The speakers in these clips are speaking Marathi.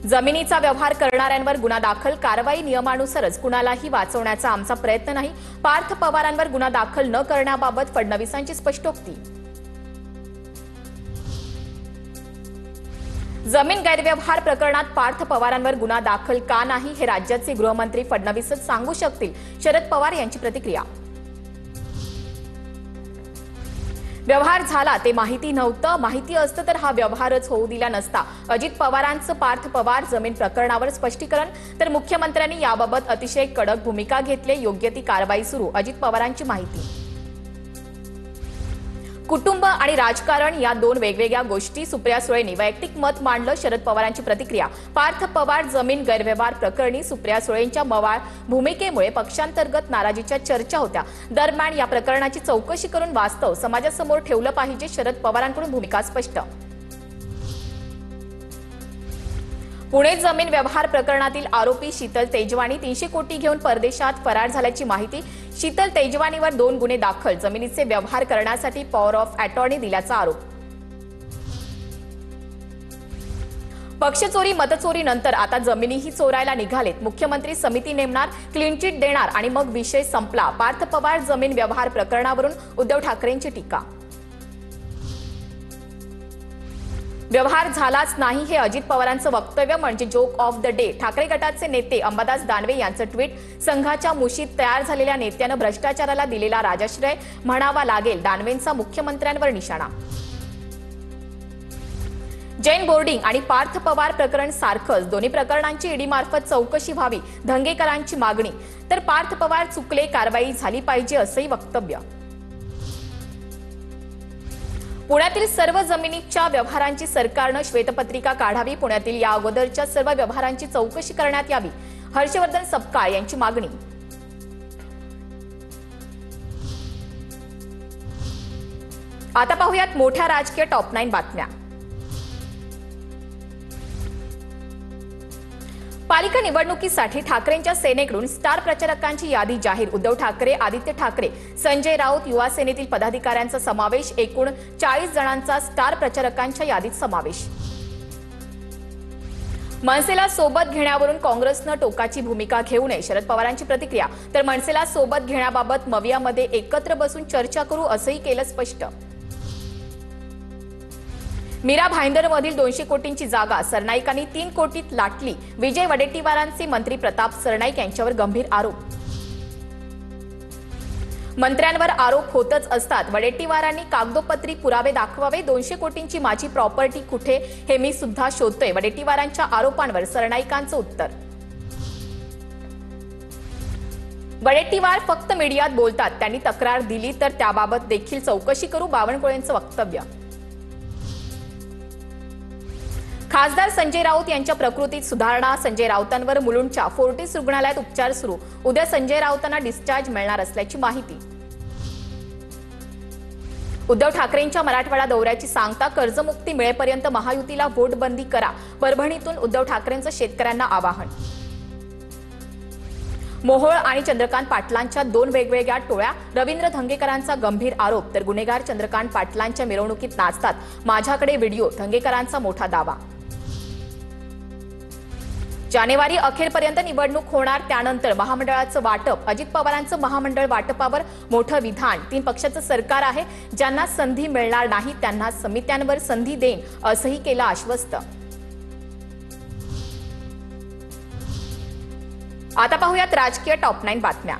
जमिनीचा व्यवहार करणाऱ्यांवर गुन्हा दाखल, कारवाई नियमानुसारच कुणालाही वाचवण्याचा आमचा प्रयत्न नाही. पार्थ पवारांवर गुन्हा दाखल न करण्याबाबत फडणवीसांची स्पष्टोक्ती. जमीन गैरव्यवहार प्रकरणात पार्थ पवारांवर गुन्हा दाखल का नाही हे राज्याचे गृहमंत्री फडणवीसच सांगू शकतील, शरद पवार यांची प्रतिक्रिया. व्यवहार झाला ते माहिती नव्हतं, माहिती असतं तर हा व्यवहारच होऊ दिला नसता. अजित पवारांचं पार्थ पवार जमीन प्रकरणावर स्पष्टीकरण. तर मुख्यमंत्र्यांनी याबाबत अतिशय कडक भूमिका घेतली, योग्य ती कारवाई सुरू. अजित पवारांची माहिती. कुटुंब आणि राजकारण या दोन वेगवेगळ्या गोष्टी. सुप्रिया सुळेंनी वैयक्तिक मत मांडलं, शरद पवारांची प्रतिक्रिया. पार्थ पवार जमीन गैरव्यवहार प्रकरणी सुप्रिया सुळेंच्या मवाळ भूमिकेमुळे पक्षांतर्गत नाराजीच्या चर्चा होत्या. दरम्यान या प्रकरणाची चौकशी करून वास्तव समाजासमोर ठेवलं पाहिजे, शरद पवारांकडून भूमिका स्पष्ट. पुणे जमीन व्यवहार प्रकरणातील आरोपी शीतल तेजवानी 300 कोटी घेऊन परदेशात फरार झाल्याची माहिती. शीतल तेजवानीवर 2 गुन्हे दाखल, जमिनीचे व्यवहार करण्यासाठी पॉवर ऑफ अटॉर्नी दिल्याचा आरोप. पक्षचोरी मतचोरी नंतर आता जमिनीही चोरायला निघालेत. मुख्यमंत्री समिती नेमणार, क्लीन चिट देणार आणि मग विषय संपला. पार्थ पवार जमीन व्यवहार प्रकरणावरून उद्धव ठाकरेंची टीका. व्यवहार झालाच नाही हे अजित पवारांचं वक्तव्य म्हणजे joke of the day. Thackeray गटाचे नेते अंबादास दानवे यांचं ट्विट. संघाच्या मुशीत तयार झालेल्या नेत्यानं भ्रष्टाचाराला दिलेला राजाश्रय म्हणावा लागेल. दानवेंचा मुख्यमंत्र्यांवर निशाणा. जैन बोर्डिंग आणि पार्थ पवार प्रकरण सारखंच, दोन्ही प्रकरणांची ईडी मार्फत चौकशी व्हावी, धंगेकरांची मागणी. तर पार्थ पवार चुकले, कारवाई झाली पाहिजे असंही वक्तव्य. पुण्यातील सर्व जमिनीच्या व्यवहारांची सरकारनं श्वेतपत्रिका काढावी. पुण्यातील या अगोदरच्या सर्व व्यवहारांची चौकशी करण्यात यावी, हर्षवर्धन सपकाळ यांची मागणी. आता पाहूयात मोठ्या राजकीय टॉप 9 बातम्या. पालिका निवडणुकीसाठी ठाकरेंच्या सेनेकडून स्टार प्रचारकांची यादी जाहीर. उद्धव ठाकरे, आदित्य ठाकरे, संजय राऊत, युवा सेनेतील पदाधिकाऱ्यांचा समावेश. एकूण 40 जणांचा स्टार प्रचारकांच्या यादीत समावेश. मनसेला सोबत घेण्यावरून काँग्रेसनं टोकाची भूमिका घेऊ नये, शरद पवारांची प्रतिक्रिया. तर मनसेला सोबत घेण्याबाबत मवियामध्ये एकत्र बसून चर्चा करू असंही केलं स्पष्ट. मीरा भाईंदरमधील 200 कोटींची जागा सरनाईकांनी 3 कोटीत लाटली. विजय वडेट्टीवारांचे मंत्री प्रताप सरनाईक यांच्यावर गंभीर आरोप. मंत्र्यांवर आरोप होतच असतात. वडेट्टीवारांनी कागदोपत्री पुरावे दाखवावे. 200 कोटींची माझी प्रॉपर्टी कुठे हे मी सुद्धा शोधतोय. वडेट्टीवारांच्या आरोपांवर सरनाईकांचं उत्तर. वडेट्टीवार फक्त मीडियात बोलतात, त्यांनी तक्रार दिली तर त्याबाबत देखील चौकशी करू, बावनकुळेंचं वक्तव्य. खासदार संजय राऊत यांच्या प्रकृतीत सुधारणा. संजय राऊतांवर मुलुंडच्या फोर्टिस रुग्णालयात उपचार सुरू. उद्या संजय राऊतांना डिस्चार्ज मिळणार असल्याची माहिती. उद्धव ठाकरेंच्या मराठवाडा दौऱ्याची सांगता. कर्जमुक्ती मिळेपर्यंत महायुतीला व्होटबंदी करा. परभणीतून उद्धव ठाकरेंचं शेतकऱ्यांना आवाहन. मोहोळ आणि चंद्रकांत पाटलांच्या 2 वेगवेगळ्या टोळ्या. रवींद्र धंगेकरांचा गंभीर आरोप. तर गुन्हेगार चंद्रकांत पाटलांच्या मिरवणुकीत नाचतात. माझ्याकडे व्हिडिओ, धंगेकरांचा मोठा दावा. जानेवारी अखेरपर्यंत निवडणूक होणार, त्यानंतर महामंडळाचं वाटप. अजित पवारांचं महामंडळ वाटपावर मोठं विधान. 3 पक्षाचं सरकार आहे, ज्यांना संधी मिळणार नाही त्यांना समित्यांवर संधी देईन असंही केलं आश्वस्त. आता पाहूयात राजकीय टॉप 9 बातम्या.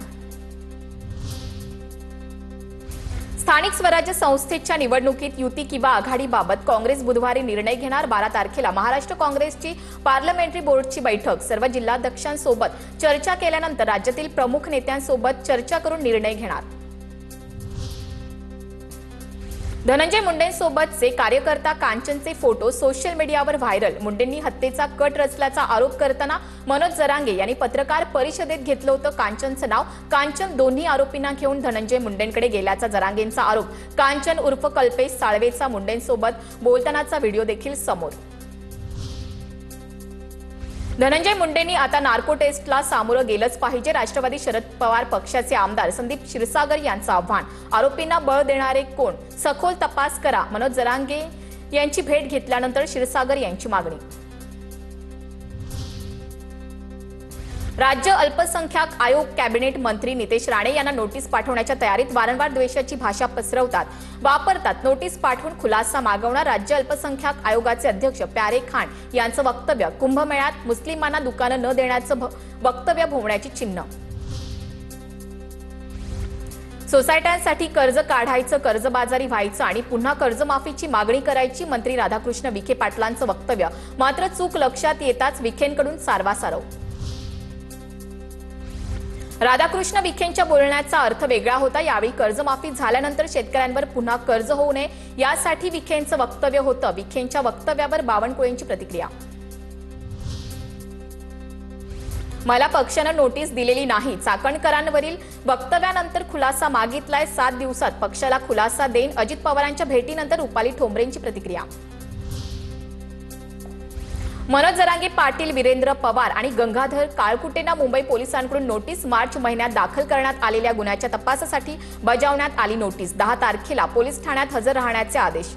स्थानिक स्वराज्य संस्थेच्या निवडणुकीत युती किंवा आघाडीबाबत काँग्रेस बुधवारी निर्णय घेणार. 12 तारखेला महाराष्ट्र काँग्रेसची पार्लमेंटरी बोर्डची बैठक. सर्व जिल्हाध्यक्षांसोबत चर्चा केल्यानंतर राज्यातील प्रमुख नेत्यांसोबत चर्चा करून निर्णय घेणार. धनंजय मुंडेंसोबतचे कार्यकर्ता कांचनचे फोटो सोशल मीडियावर व्हायरल. मुंडेंनी हत्येचा कट रचल्याचा आरोप करताना मनोज जरांगे यांनी पत्रकार परिषदेत घेतलं होतं कांचनचं नाव. कांचन दोन्ही आरोपींना घेऊन धनंजय मुंडेंकडे गेल्याचा जरांगेंचा आरोप. कांचन उर्फ कल्पेश साळवेचा मुंडेंसोबत बोलतानाचा व्हिडिओ देखील समोर. धनंजय मुंडेंनी आता नार्को टेस्टला सामोरं गेलंच पाहिजे. राष्ट्रवादी शरद पवार पक्षाचे आमदार संदीप क्षीरसागर यांचं आव्हान. आरोपींना बळ देणारे कोण, सखोल तपास करा. मनोज जरांगे यांची भेट घेतल्यानंतर क्षीरसागर यांची मागणी. राज्य अल्पसंख्याक आयोग कॅबिनेट मंत्री नितेश राणे यांना नोटीस पाठवण्याच्या तयारीत वारंवार द्वेषाची भाषा वापरतात नोटीस पाठवून खुलासा मागवणार राज्य अल्पसंख्याक आयोगाचे अध्यक्ष प्यारे खान यांचं वक्तव्य कुंभमेळ्यात मुस्लिमांना दुकानं न देण्याचं वक्तव्य भोवण्याची चिन्ह। सोसायट्यांसाठी कर्ज काढायचं, कर्जबाजारी व्हायचं आणि पुन्हा कर्जमाफीची मागणी करायची मंत्री राधाकृष्ण विखे पाटलांचं वक्तव्य मात्र चूक लक्षात येताच विखेंकडून सारवासारव। राधाकृष्ण विखेंच्या बोलण्याचा अर्थ वेगळा होता। यावेळी कर्जमाफी झाल्यानंतर शेतकऱ्यांवर पुन्हा कर्ज होऊ नये यासाठी विखेंचं वक्तव्य होतं। विखेंच्या वक्तव्यावर बावनकुळेंची प्रतिक्रिया। मला पक्षानं नोटीस दिलेली नाही। चाकणकरांवरील वक्तव्यानंतर खुलासा मागितलाय। 7 दिवसात पक्षाला खुलासा देईन। अजित पवारांच्या भेटीनंतर रुपाली ठोंबरेंची प्रतिक्रिया। मनोज जरांगे पाटील, वीरेंद्र पवार आणि गंगाधर काळकुटेंना मुंबई पोलिसांकडून नोटीस। मार्च महिन्यात दाखल करण्यात आलेल्या गुन्ह्याच्या तपासासाठी बजावण्यात आली नोटीस। 10 तारखेला पोलीस ठाण्यात हजर राहण्याचे आदेश।